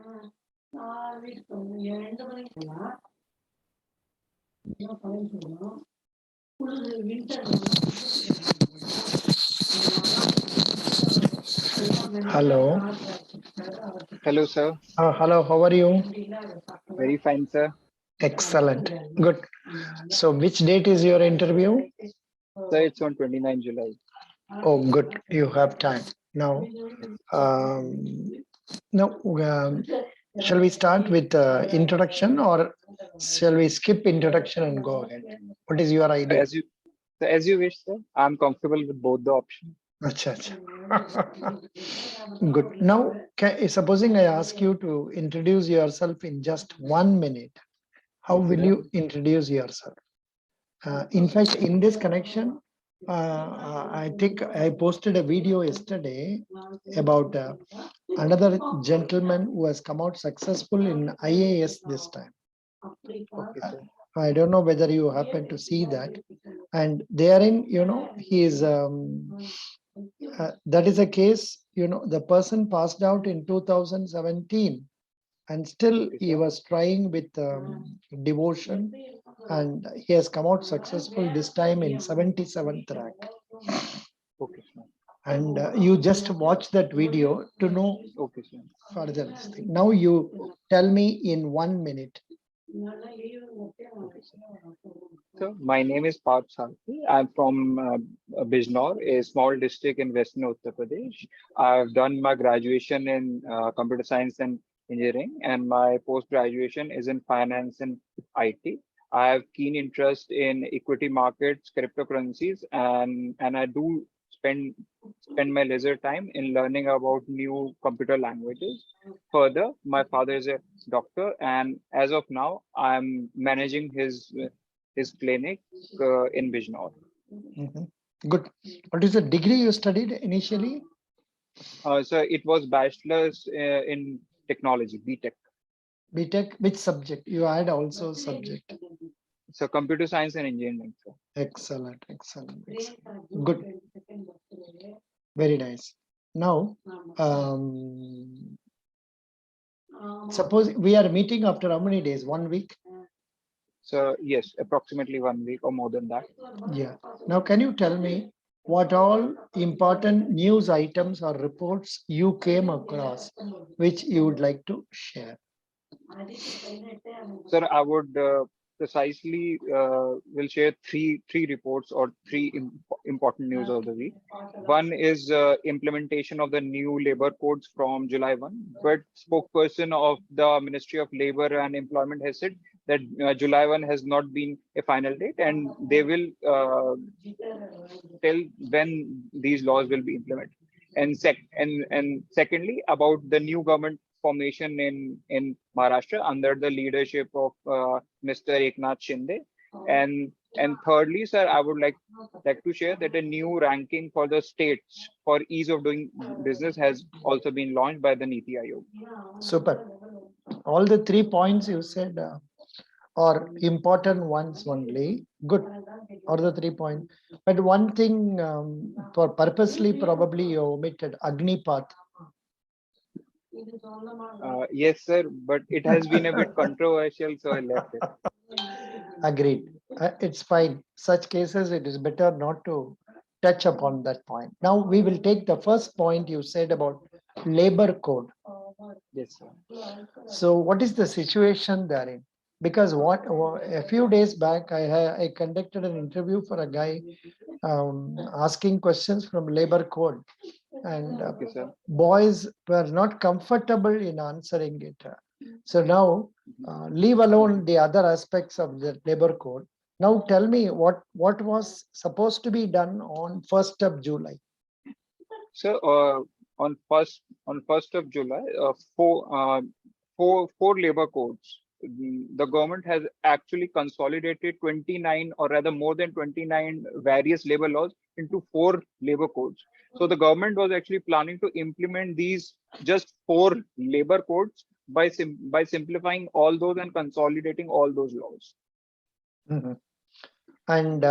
Hello. Hello, sir. Hello, how are you? Very fine, sir. Excellent. Good. So, which date is your interview? Sir, it's on 29 July. Oh, good. You have time. Now, um, now, shall we start with introduction or shall we skip introduction and go ahead? What is your idea? As you wish, sir. I'm comfortable with both the options. Acha, acha. Good. Now, supposing I ask you to introduce yourself in just 1 minute, how will you introduce yourself? In fact, in this connection, I think I posted a video yesterday about another gentleman who has come out successful in IAS this time. Okay, sir. I don't know whether you happen to see that. And therein, he is, that is a case, the person passed out in 2017 and still he was trying with devotion, and he has come out successful this time in 77th rank. Okay, sir. And you just watch that video to know further this thing. Now you tell me in 1 minute. So my name is Parth Sarthi. I'm from Bijnor, a small district in Western Uttar Pradesh. I've done my graduation in computer science and engineering, and my post-graduation is in finance and IT. I have keen interest in equity markets, cryptocurrencies, and I do spend my leisure time in learning about new computer languages. Further, my father is a doctor, and as of now, I'm managing his clinic in Bijnor. Good. What is the degree you studied initially? So it was bachelor's in technology, B.Tech. B.Tech, which subject? You had also subject. So computer science and engineering. Sir. Excellent, excellent, excellent. Good. Very nice. Now, suppose we are meeting after how many days? 1 week? So yes, approximately 1 week or more than that. Yeah. Now, can you tell me what all important news items or reports you came across, which you would like to share? Sir, I would precisely will share three reports or three important news of the week. One is implementation of the new labor codes from July 1, but spokesperson of the Ministry of Labor and Employment has said that July 1 has not been a final date, and they will tell when these laws will be implemented. And secondly, about the new government formation in Maharashtra under the leadership of Mr. Eknath Shinde. And thirdly, sir, I would like to share that a new ranking for the states for ease of doing business has also been launched by the Niti Aayog. Super. All the 3 points you said are important ones only. Good. Or the 3 points. But one thing for purposely probably you omitted Agnipath. Yes, sir, but it has been a bit controversial, so I left it. Agreed. It's fine. Such cases, it is better not to touch upon that point. Now we will take the first point you said about labor code. Yes, sir. So what is the situation therein? Because a few days back, I conducted an interview for a guy asking questions from labor code, and boys were not comfortable in answering it. So now, leave alone the other aspects of the labor code. Now tell me what was supposed to be done on 1st of July. So on first of July, four labor codes. The government has actually consolidated 29, or rather more than 29 various labor laws into 4 labor codes. So the government was actually planning to implement these just 4 labor codes by simplifying all those and consolidating all those laws. Mm-hmm. And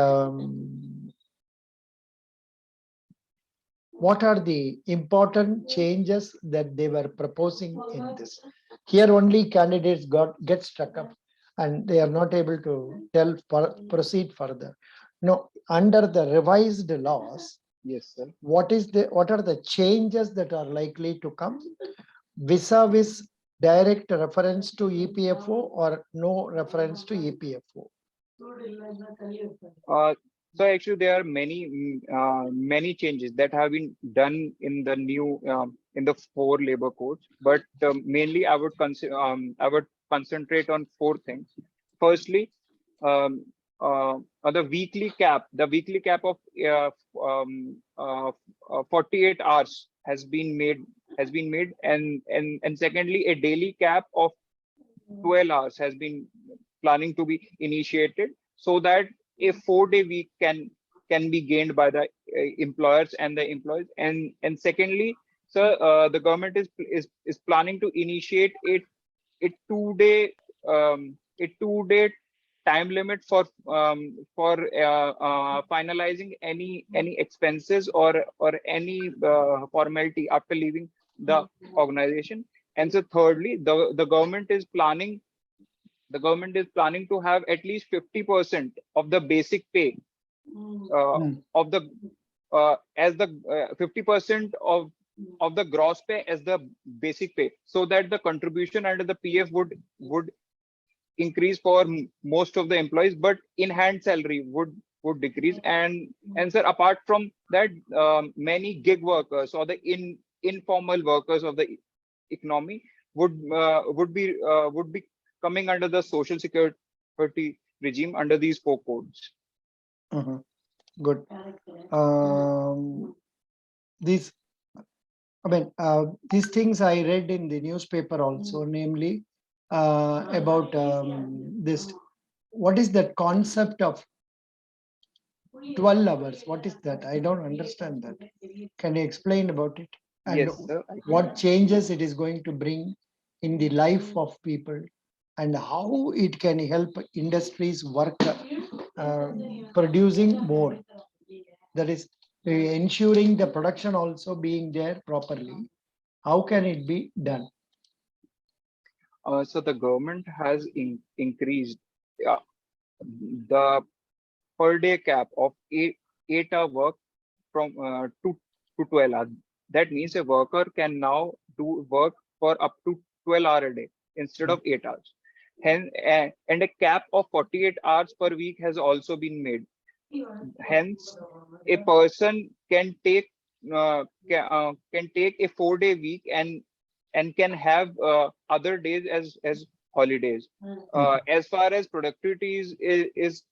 what are the important changes that they were proposing in this? Here only candidates get stuck up and they are not able to proceed further. No, under the revised laws, Yes, sir. what are the changes that are likely to come vis-a-vis direct reference to EPFO or no reference to EPFO? So actually, there are many changes that have been done in the new in the 4 labor codes, but mainly I would concentrate on 4 things. Firstly, um, the weekly cap of 48 hours has been made, and secondly, a daily cap of 12 hours has been planning to be initiated, so that a 4-day week can be gained by the employers and the employees. And secondly, sir, the government is planning to initiate a 2-day time limit for finalizing any expenses or any formality after leaving the organization. And so thirdly, the government is planning to have at least 50% of the basic pay of the as the 50% of the gross pay as the basic pay, so that the contribution under the PF would increase for most of the employees, but in hand salary would decrease. And sir, apart from that, many gig workers or the informal workers of the economy would be coming under the social security regime under these 4 codes. Good. These, these things I read in the newspaper also, namely about this. What is that concept of 12 hours? What is that? I don't understand that. Can you explain about it? And Yes, sir. what changes it is going to bring in the life of people, and how it can help industries work producing more. That is ensuring the production also being there properly. How can it be done? So the government has increased the per day cap of 8 hour work from to 12 hours. That means a worker can now do work for up to 12 hours a day instead of 8 hours. Hence, and a cap of 48 hours per week has also been made. Hence, a person can take a 4-day week and can have other days as holidays. As far as productivity is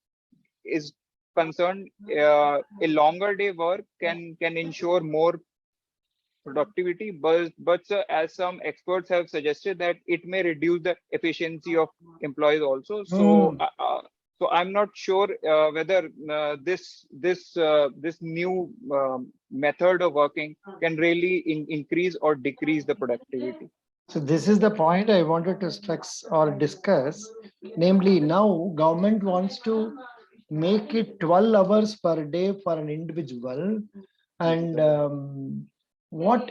concerned, a longer day work can ensure more productivity, but as some experts have suggested, that it may reduce the efficiency of employees also. So I'm not sure whether this new method of working can really increase or decrease the productivity. So this is the point I wanted to stress or discuss. Namely, now government wants to make it 12 hours per day for an individual. And what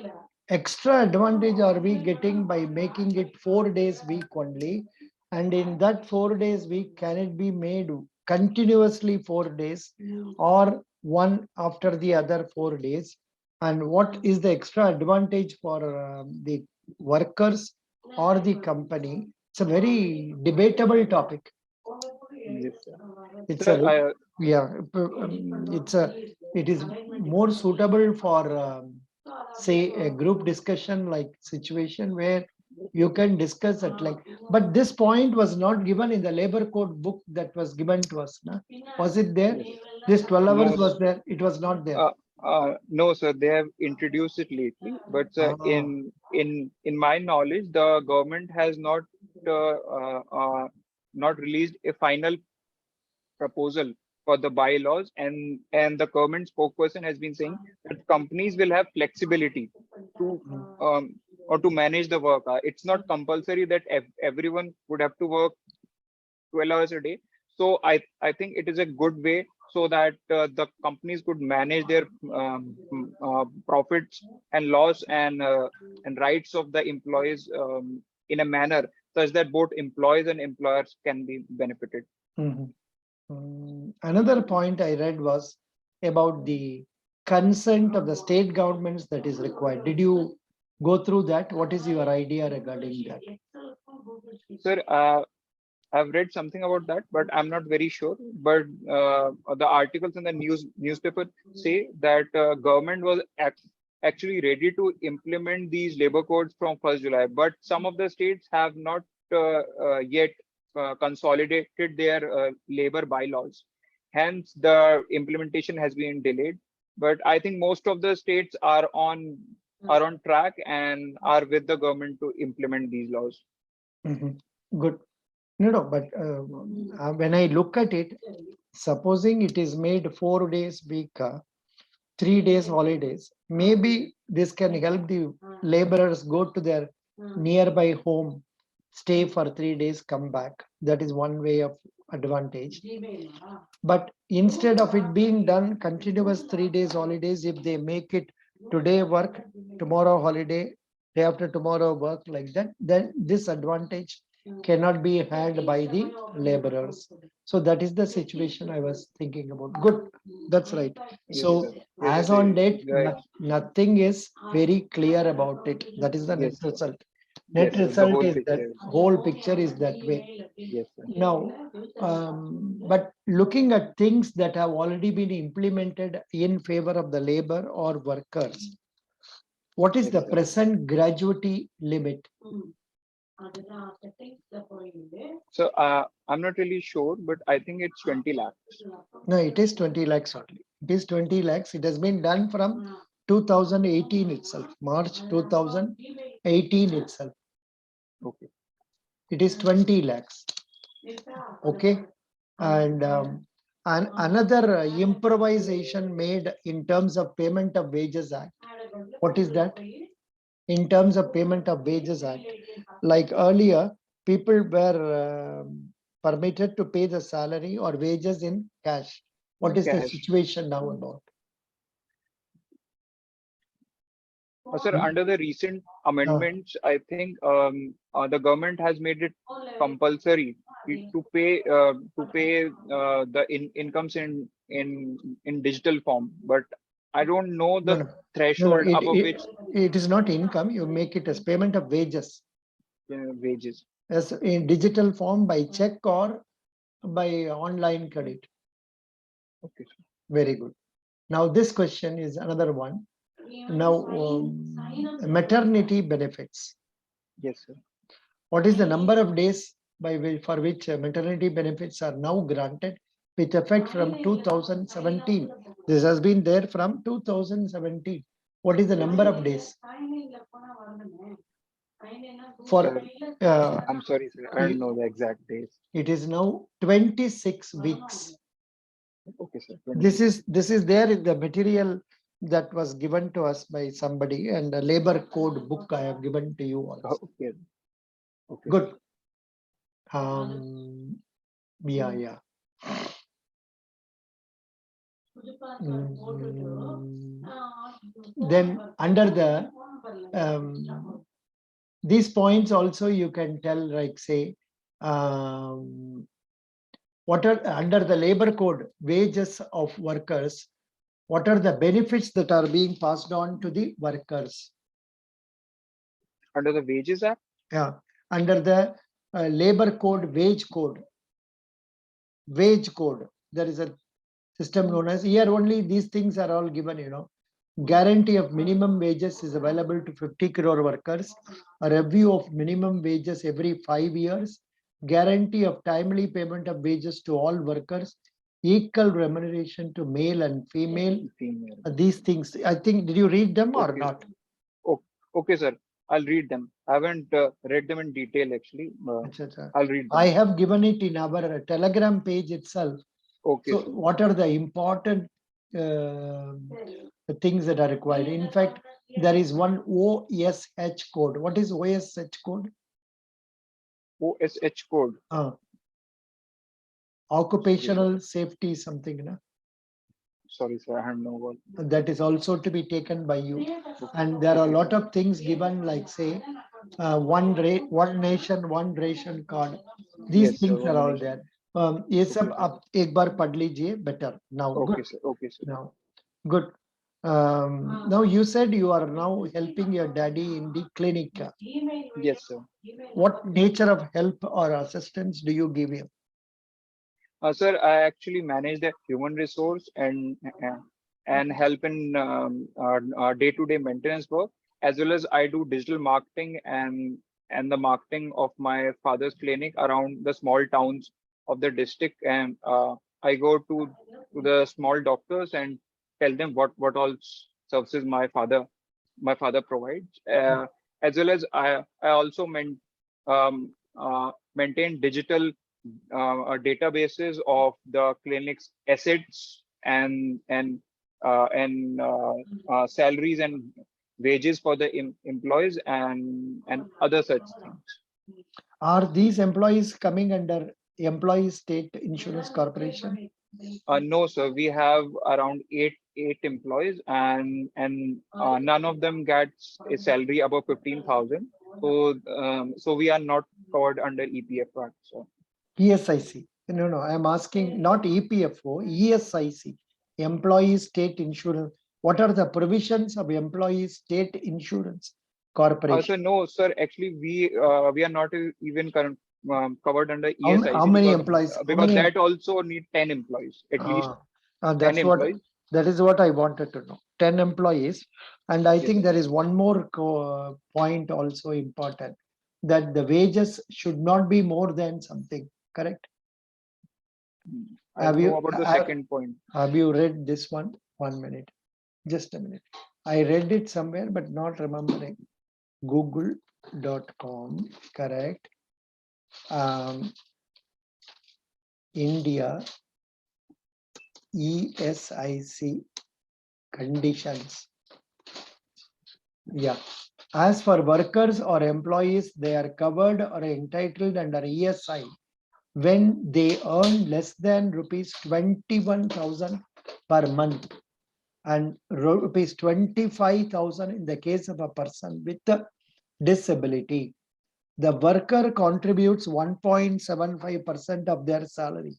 extra advantage are we getting by making it 4 days week only? And in that 4 days week, can it be made continuously 4 days or one after the other 4 days? And what is the extra advantage for the workers or the company? It's a very debatable topic. Yes, sir. It's Sir, it is more suitable for say a group discussion like situation where you can discuss it like, but this point was not given in the labor code book that was given to us. Na? Was it there? Yes. This 12 hours No, was there, it was not there. no, sir. They have introduced it lately, but Ah. in my knowledge, the government has not released a final proposal for the bylaws, and the government spokesperson has been saying that companies will have flexibility to or to manage the work. It's not compulsory that everyone would have to work 12 hours a day. So I think it is a good way, so that the companies could manage their profits and loss and rights of the employees in a manner such that both employees and employers can be benefited. Mhm. Another point I read was about the consent of the state governments that is required. Did you go through that? What is your idea regarding that? Sir, I've read something about that, but I'm not very sure. But the articles in the newspaper say that government was actually ready to implement these labor codes from 1st July, but some of the states have not yet consolidated their labor bylaws. Hence, the implementation has been delayed. But I think most of the states are on track and are with the government to implement these laws. Mhm. Good. No, but when I look at it, supposing it is made 4 days week, 3 days holidays, maybe this can help the laborers go to their nearby home, stay for 3 days, come back. That is one way of advantage. But instead of it being done continuous 3 days holidays, if they make it today work, tomorrow holiday, day after tomorrow work like that, then this advantage cannot be had by the laborers. So that is the situation I was thinking about. Good, that's right. Yes, So sir. as on date, Right. nothing is very clear about it. That is the net Yes, sir. result. Yes, Net sir. The result whole is that picture. whole picture is that way. Yes, sir. Now, but looking at things that have already been implemented in favor of the labor or workers, what is Yes, the sir. present gratuity limit? So I'm not really sure, but I think it's 20 lakhs. No, it is 20 lakhs only. It is 20 lakhs. It has been done from 2018 itself, March 2018 itself. Okay. It is 20 lakhs. Okay. And another improvisation made in terms of Payment of Wages Act. What is that? In terms of Payment of Wages Act, like earlier, people were permitted to pay the salary or wages in cash. What is the Cash. situation now about? Sir, under the recent amendments, I think the government has made it compulsory to pay the incomes in digital form. But I don't know No, the no, no, no. threshold above which It is not income. You make it as payment of wages wages. as in digital form by check or by online credit. Okay, sir. Very good. Now this question is another one. Now maternity benefits. Yes, sir. What is the number of days for which maternity benefits are now granted with effect from 2017? This has been there from 2017. What is the number of days? For I'm sorry, sir. I don't know the exact days. it is now 26 weeks. Okay, sir. This is there in the material that was given to us by somebody, and a labor code book I have given to you also. Okay. Okay. Good. Yeah. Then under the these points also you can tell, like say what are under the labor code wages of workers, what are the benefits that are being passed on to the workers? Under the Wages Act? Yeah, under the labor code, wage code, there is a system known as, here only these things are all given. Guarantee of minimum wages is available to 50 crore workers, a review of minimum wages every 5 years, guarantee of timely payment of wages to all workers, equal remuneration to male and female. These things, I think, did you read them or Okay. not? Okay, sir. I'll read them. I haven't read them in detail actually. I'll read them. I have given it in our Telegram page itself. Okay. So Sir. what are the important things that are required? In fact, there is one OSH code. What is OSH code? OSH code. Occupational safety something. No? Sorry, sir. I don't know what. That is also to be taken by you. And there are a lot of things given, like say one rate, one nation, one ration card. These Yes, sir. things are One all nation. there. ये सब Okay, sir. आप एक बार पढ़ लीजिए, better. Now, good. Okay, sir. Okay, sir. Now, good. Now you said you are now helping your daddy in the clinic. Yes, sir. What nature of help or assistance do you give him? Sir, I actually manage the human resource and help in day-to-day maintenance work, as well as I do digital marketing and the marketing of my father's clinic around the small towns of the district. And I go to the small doctors and tell them what all services my father provides. As well as I also maintain digital databases of the clinic's assets and salaries and wages for the employees and other such things. Are these employees coming under Employee State Insurance Corporation? No, sir. We have around eight employees, and none of them gets a salary above 15,000. So we are not covered under E.P.F.O. Act, so. ESIC. No, I'm asking not E.P.F.O, ESIC, Employee State Insurance. What are the provisions of Employee State Insurance Corporation? So no, sir. Actually, we are not even covered under ESIC How many because employees? because that also need 10 employees, at least 10 That's employees. that is what I wanted to know. 10 employees. And I Yes, think sir. there is one more point also important, that the wages should not be more than something, correct? I Have don't know you about the second point. have you read this one? 1 minute, just a minute. I read it somewhere, but not remembering. Google.com, correct? India ESIC conditions. Yeah. As for workers or employees, they are covered or entitled under ESI when they earn less than rupees 21,000 per month and rupees 25,000 in the case of a person with a disability. The worker contributes 1.75% of their salary,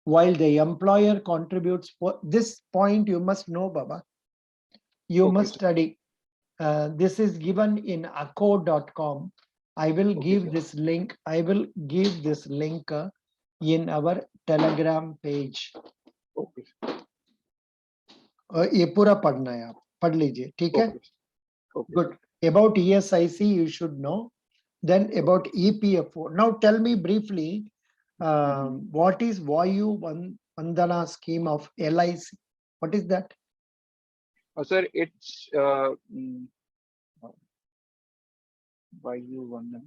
while the employer contributes. This point you must know, Baba. You Okay, must sir. study. This is given in acco.com. I will Okay, give sir. this link. I will give this link in our Telegram page. Okay, sir. ये पूरा पढ़ना है आप, पढ़ लीजिए, ठीक है? Okay, sir. Okay, Good. About ESIC, you should know. Then about E.P.F.O. Now tell me briefly, what is Vayu Vandana scheme of LIC? What is that? Sir, it's why you wonder?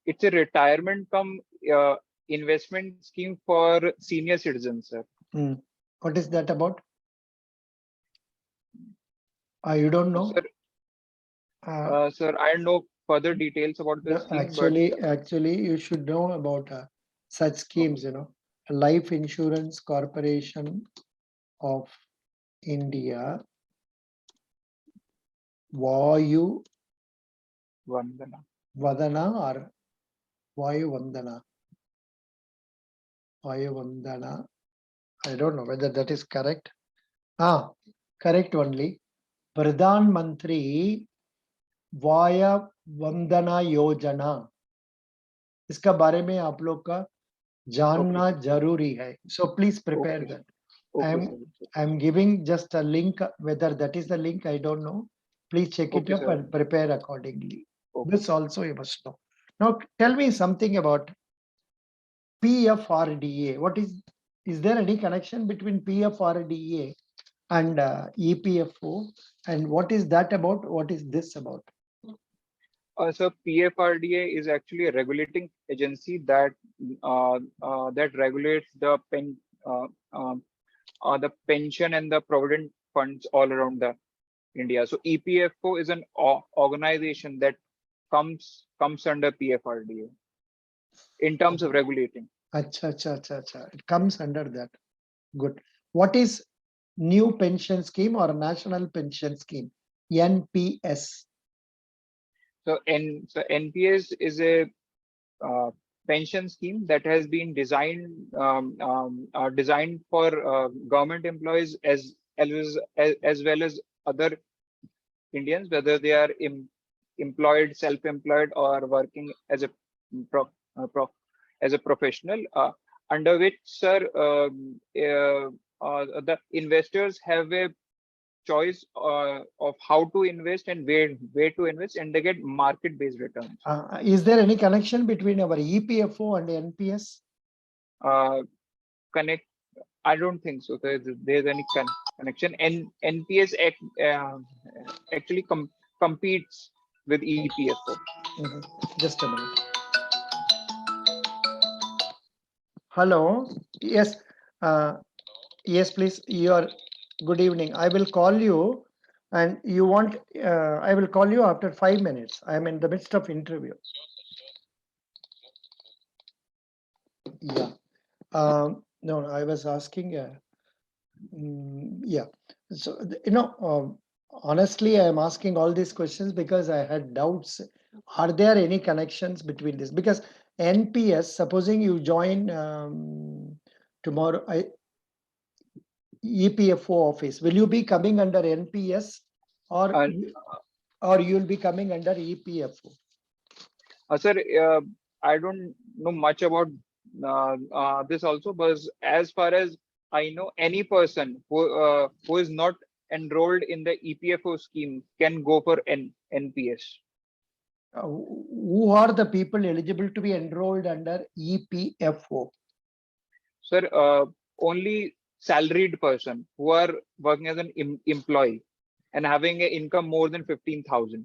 It's a retirement come investment scheme for senior citizens, sir. What is that about? You don't know? Sir, I don't know further details about the scheme, Actually, you should know about such schemes, you know. Life Insurance Corporation of India, Vayu Vandana. Vadana or Vayu Vandana. Vayu Vandana. I don't know whether that is correct. Correct only. Pradhan Mantri Vaya Vandana Yojana. इसका बारे में आप लोग का जानना जरूरी है. So please prepare that. I'm giving just a link. Whether that is the link, I don't know. Please check it up and prepare accordingly. This also you must know. Now tell me something about PFRDA. What is there any connection between PFRDA and E.P.F.O, and what is that about? What is this about? So PFRDA is actually a regulating agency that regulates the pension and the provident funds all around the India. So E.P.F.O is an organization that comes under PFRDA in terms of regulating. Acha. It comes under that. Good. What is new pension scheme or national pension scheme? NPS. So NPS is a pension scheme that has been designed for government employees as well as other Indians, whether they are employed, self-employed, or working as a pro, pro, as a professional, under which, sir, the investors have a choice of how to invest and where to invest, and they get market-based returns. Is there any connection between our E.P.F.O and NPS? Connect? I don't think so. There's any connection. And NPS actually competes with E.P.F.O. Just a minute. Hello. Yes. Yes, please. Good evening. I will call you, and you want. I will call you after 5 minutes. I am in the midst of interview. Yeah. No, I was asking. Yeah. So honestly, I am asking all these questions because I had doubts. Are there any connections between this? Because NPS, supposing you join tomorrow, E.P.F.O office, will you be coming under NPS or you'll be coming under E.P.F.O? Sir, I don't know much about this also, but as far as I know, any person who is not enrolled in the E.P.F.O scheme can go for NPS. Who are the people eligible to be enrolled under E.P.F.O? Sir, only salaried person who are working as an employee and having an income more than 15,000.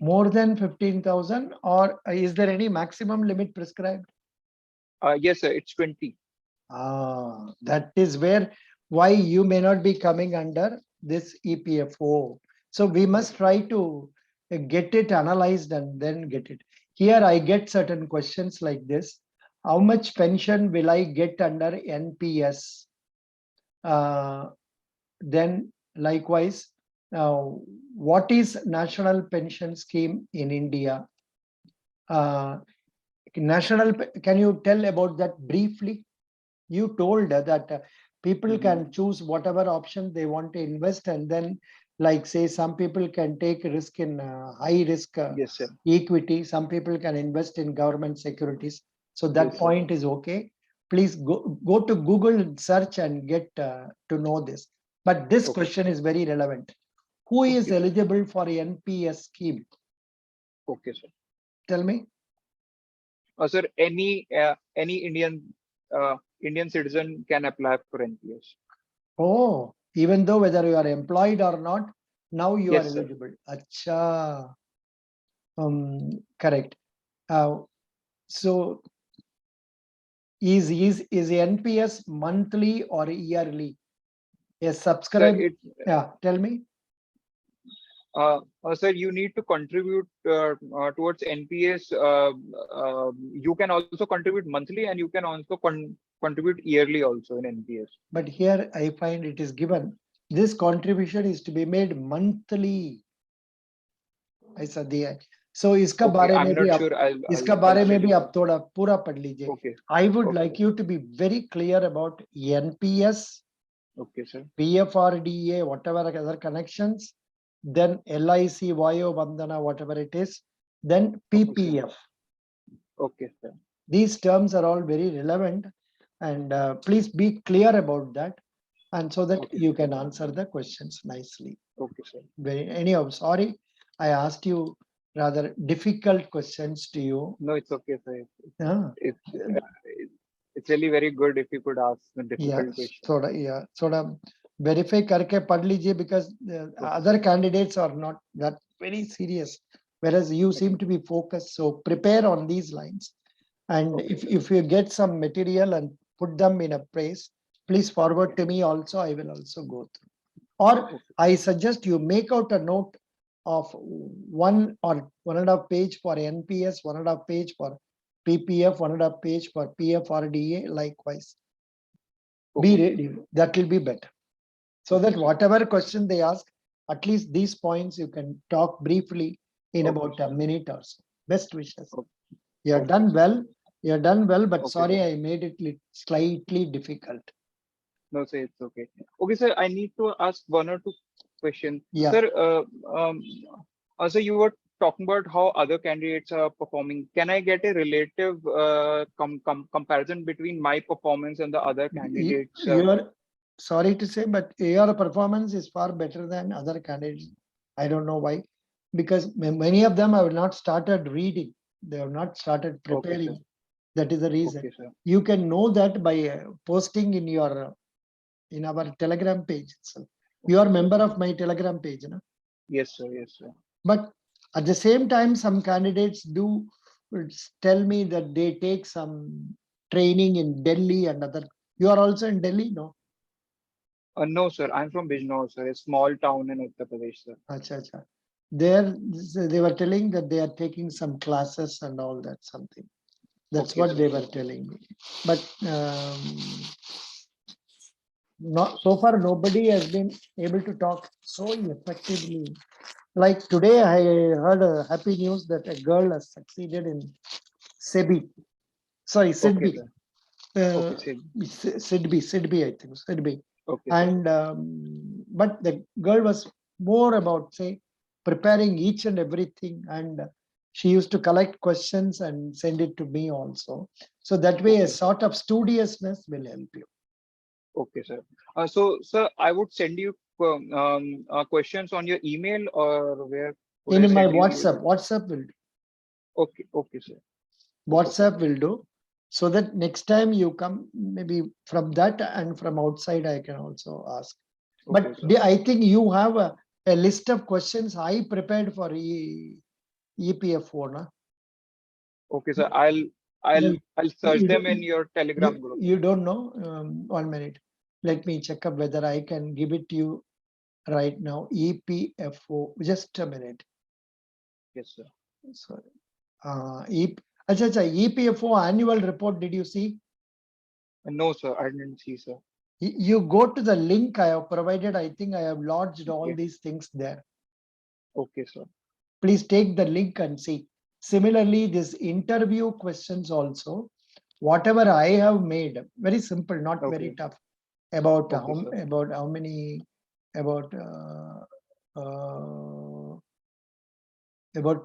More than 15,000, or is there any maximum limit prescribed? Yes, sir, it's 20. That is why you may not be coming under this E.P.F.O. So we must try to get it analyzed and then get it. Here I get certain questions like this. How much pension will I get under NPS? Then likewise, what is national pension scheme in India? Can you tell about that briefly? You told that people can choose whatever option they want to invest, and then, like say, some people can take risk in high risk Yes, sir. equity. Some people can invest in government securities. So that Yes, point is okay. Please go to Google and search and get to know this. But this question is very relevant. Who is eligible for NPS scheme? Okay, sir. Tell me. Sir, any Indian citizen can apply for NPS. Oh, even though whether you are employed or not, now you are Yes, sir. eligible. Acha. Correct. So is NPS monthly or yearly? Yes, subscribe. Sir, Yeah, tell me. sir, you need to contribute towards NPS. You can also contribute monthly, and you can also contribute yearly also in NPS. But here I find it is given this contribution is to be made monthly. ऐसा दिया है. So इसका बारे में भी आप इसका बारे में भी आप थोड़ा पूरा पढ़ लीजिए. I would like you to be very clear about NPS, okay, sir, PFRDA, whatever other connections, then LIC, Vayo Bandhana, whatever it is, then PPF. Okay, sir. These terms are all very relevant, and please be clear about that, and so that you can answer the questions nicely. Okay, sir. Anyhow, sorry, I asked you rather difficult questions to you. No, it's okay, sir. Yeah. It's really very good if you could ask the difficult questions. Thoda verify karke pad lijiye, because other candidates are not that very serious, whereas you seem to be focused. So prepare on these lines, and if you get some material and put them in a place, please forward to me also. I will also go through. Or I suggest you make out a note of 1 or 1.5 page for NPS, 1.5 page for PPF, 1.5 page for PFRDA, likewise. Be ready. That will be better. So that whatever question they ask, at least these points you can talk briefly in Okay, about a minute or so. Best wishes. Okay. You have Okay, done sir. well. You have done well, but Okay, sorry, sir. I made it slightly difficult. No, sir, it's okay. Okay, sir, I need to ask one or two questions. Yeah. Sir, also you were talking about how other candidates are performing. Can I get a relative comparison between my performance and the other candidates? You are sorry to say, but your performance is far better than other candidates. I don't know why, because many of them have not started reading. They have not started Okay, sir. preparing. That is the reason. Okay, sir. You can know that by posting in your in our Telegram page itself. You are member of my Telegram page, no? Yes, sir. Yes, sir. But at the same time, some candidates do tell me that they take some training in Delhi and other. You are also in Delhi, no? No, sir. I'm from Bijnor, sir, a small town in Uttar Pradesh, sir. Acha, acha. There, they were telling that they are taking some classes and all that something. That's Okay, what sir. they were telling me. But not so far, nobody has been able to talk so effectively. Like today, I heard a happy news that a girl has succeeded in SEBI. Sorry, Okay, SIDBI. sir. Okay, Uh, sir. SIDBI, I think, SIDBI. Okay, sir. And but the girl was more about say preparing each and everything, and she used to collect questions and send it to me also. So that way, a Okay, sir. sort of studiousness will help you. Okay, sir. So, sir, I would send you questions on your email, or where would I In my send you? WhatsApp will do. Okay, okay, sir. Okay, sir. WhatsApp will do. So that next time you come, maybe from that and from outside, I can also ask. Okay, But sir. I think you have a list of questions I prepared for E.P.F.O. Na? Okay, sir. I'll search You, them do- in your Telegram group. you don't know? 1 minute. Let me check up whether I can give it to you right now. E.P.F.O. Just a minute. Yes, sir. Sorry. E.P.F.O. annual report. Did you see? No, sir. I didn't see, sir. You go to the link I have provided. I think I have lodged all Okay. these things there. Okay, sir. Please take the link and see. Similarly, this interview questions also, whatever I have made, very simple, not very Okay. tough. About Okay, sir. how many about uh, about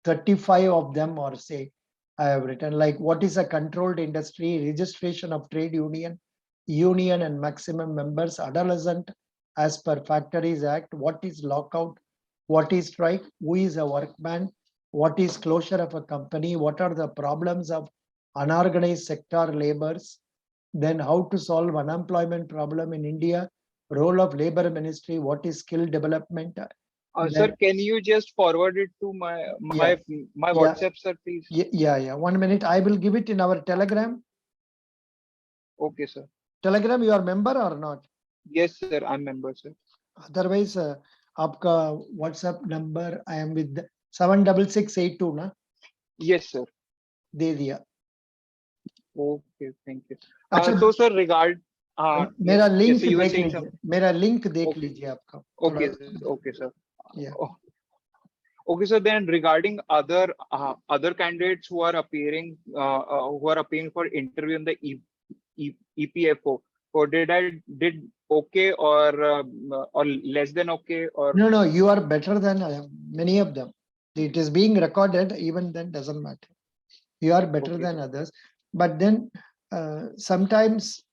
35 of them, or say I have written like what is a controlled industry, registration of trade union and maximum members, adolescent as per Factories Act, what is lockout, what is strike, who is a workman, what is closure of a company, what are the problems of unorganized sector laborers, then how to solve unemployment problem in India, role of labor ministry, what is skill development. Sir, Then can you just forward it to yeah, my yeah, WhatsApp, sir, please? yeah. 1 minute. I will give it in our Telegram. Okay, sir. Telegram, you are member or not? Yes, sir. I'm member, sir. Otherwise, आपका WhatsApp number I am with 76682 ना Yes, sir. दे दिया. Okay, thank you. अच्छा, So, sir, मेरा yes, link sir, you were देख saying लीजिए. something. मेरा link देख Okay, लीजिए आपका. okay, थोड़ा. okay, sir. Yeah. Oh, okay, so then regarding other candidates who are appearing for interview in the EPFO, or did okay or less than okay, or No, you are better than many of them. It is being recorded, even then doesn't matter. You are better okay, than sir. others. But then sometimes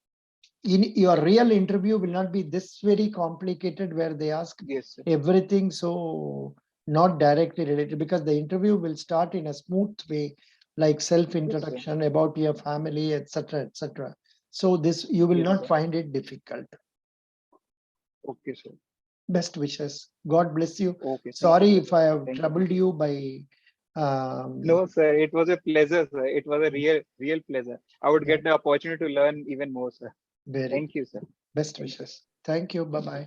in your real interview will not be this very complicated where they ask Yes, sir. everything so not directly related, because the interview will start in a smooth way, like self Yes, sir. introduction about your family, etc., etc. So this you will Yes, not sir. find it difficult. Okay, sir. Best wishes. God bless you. Okay, thank you, Sorry sir. if I have Thank you. troubled you by No, sir. It was a pleasure, sir. It was a real pleasure. I would yeah, get the opportunity to learn even more, sir. very Thank you, sir. best Thank you. wishes. Thank you. Bye bye.